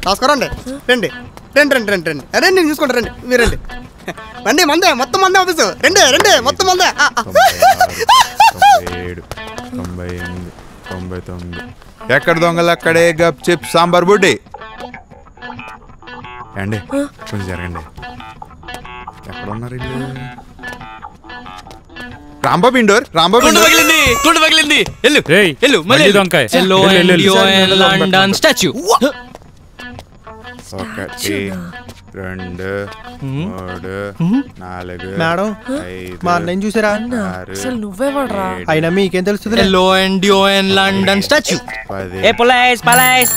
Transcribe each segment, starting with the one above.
రాసుకోరండి. రండి రండి రండి రండి రండి రండి నేను చూసుకుంటా. రండి మీరు రండి. రండి మందే మొత్తం మందే ఆఫీసు. రండి రండి మొత్తం మందే. 97, 98, 99. ఎక్కడ దొంగలు అక్కడే గప్ చిప్ సాంబార్ బుడ్డి. అండి కొంచెం జరగండి. ఎక్కడ ఉన్నారు ఇల్లు? రాంబాబు ఇండోర్. రాంబాబు గుండు పగిలింది. ఎల్లు ఎల్లు మళ్ళీ దొంకాయ. Yellow London statue. 1 2 3 4 మేడం మా అన్నయ్య చూసారా? అసలు నువ్వే వాడరా? అయినా మీకేం తెలుస్తుంది? Yellow London statue. 10. ఏ పులాయిస్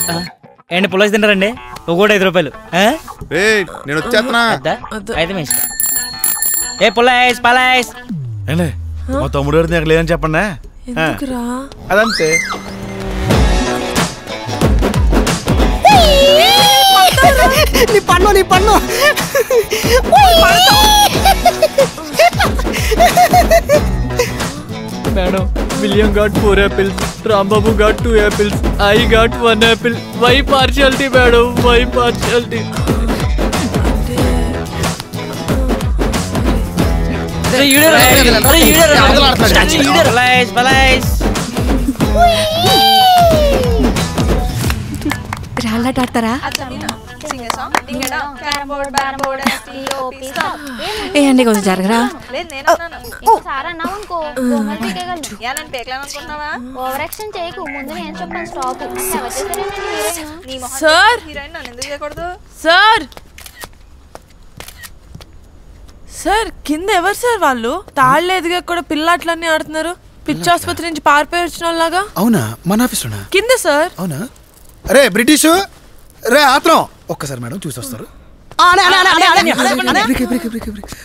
ఏంటి పులాయిస్ తింటారండి? ఒకటి 5 రూపాయలు. నేను వచ్చేస్తున్నా. అయితే మీ ఇష్టం. ఏ పులాయిస్ మా తమ్ముడు గారు నాకు లేదని చెప్పండి. అదంతే. నీ పన్ను madam William got 4 apples, Rambabu got 2 apples, I got 1 apple. Why partiality madam, why partiality. రాళ్ళాట ఆడతారా? ఏ అండి కొంచెం జరగరా. సార్ కింద ఎవరు సార్ వాళ్ళు? తాళ్ళు ఎదిగా కూడా పిల్లాట్లన్నీ ఆడుతున్నారు. పిచ్చి ఆసుపత్రి నుంచి పారిపోయి వచ్చిన వాళ్ళగా. అవునా? మన ఆఫీస్లోనా? కింద సార్. అవునా? అరే బ్రిటిష్ రే ఆత్రం ఒక్కసారి మేడం చూసి వస్తారు.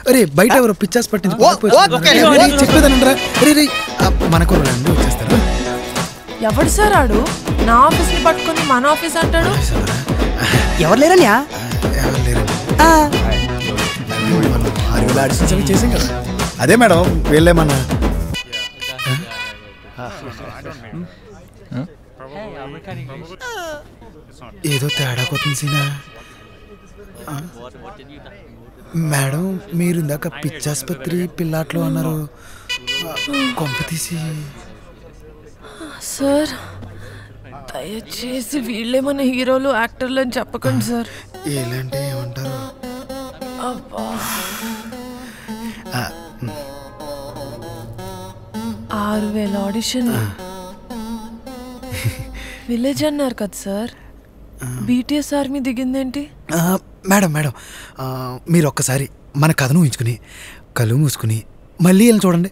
అరే బయట ఎవరో పిచ్చాస్ పట్టించి చెప్పేదానంటారా? మనకు వచ్చేస్తారు. ఎవడు సార్ ఆడు? నా ఆఫీస్ ని పట్టుకొని మన ఆఫీస్ అంటాడు. ఎవరు లేరన్యా? ఎవరు లేరండి. చేసాం కదా. అదే మేడం వీళ్ళేమన్నా ఏదో తేడా కొత్త సీనా. మేడం మీరు ఇందాక పిచ్చాసుపత్రి పిల్లాట్లో అన్నారు. కొంప తీసి సార్ దయచేసి వీళ్ళేమన్నా హీరోలు యాక్టర్లు అని చెప్పకండి సార్. ఎలాంటి ఏమంటారు? 6000 ఆడిషన్. విలేజ్ అన్నారు కదా సార్. బీటీఎస్ ఆర్మీ దిగిందేంటి? మేడం మీరు ఒక్కసారి మన కథను ఊహించుకుని కళ్ళు మూసుకుని మళ్ళీ వెళ్ళి చూడండి.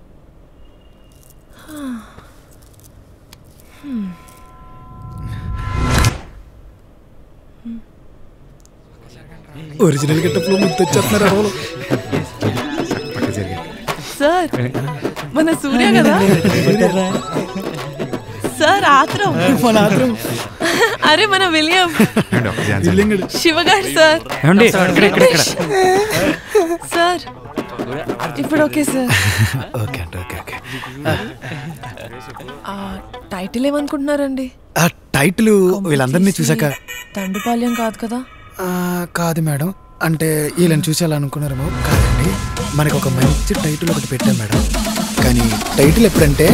ఒరిజినల్ గెటప్లో ముద్దొచ్చేస్తున్నారు సార్. మన సూర్య కదా సార్? ఆత్రం. అరే మన విలియం శివగాడు సార్. సార్ ఇప్పుడు ఓకే సార్. టైటిల్ ఏమనుకుంటున్నారండి? ఆ టైటిల్ వీళ్ళందరినీ చూసాక దండుపాల్యం కాదు కదా? కాదు మేడం. అంటే వీళ్ళని చూసేయాలనుకున్నారేమో. కాదండి, మనకు ఒక మంచి టైటిల్ ఒకటి పెట్టాం మేడం. కానీ టైటిల్ ఎప్పుడంటే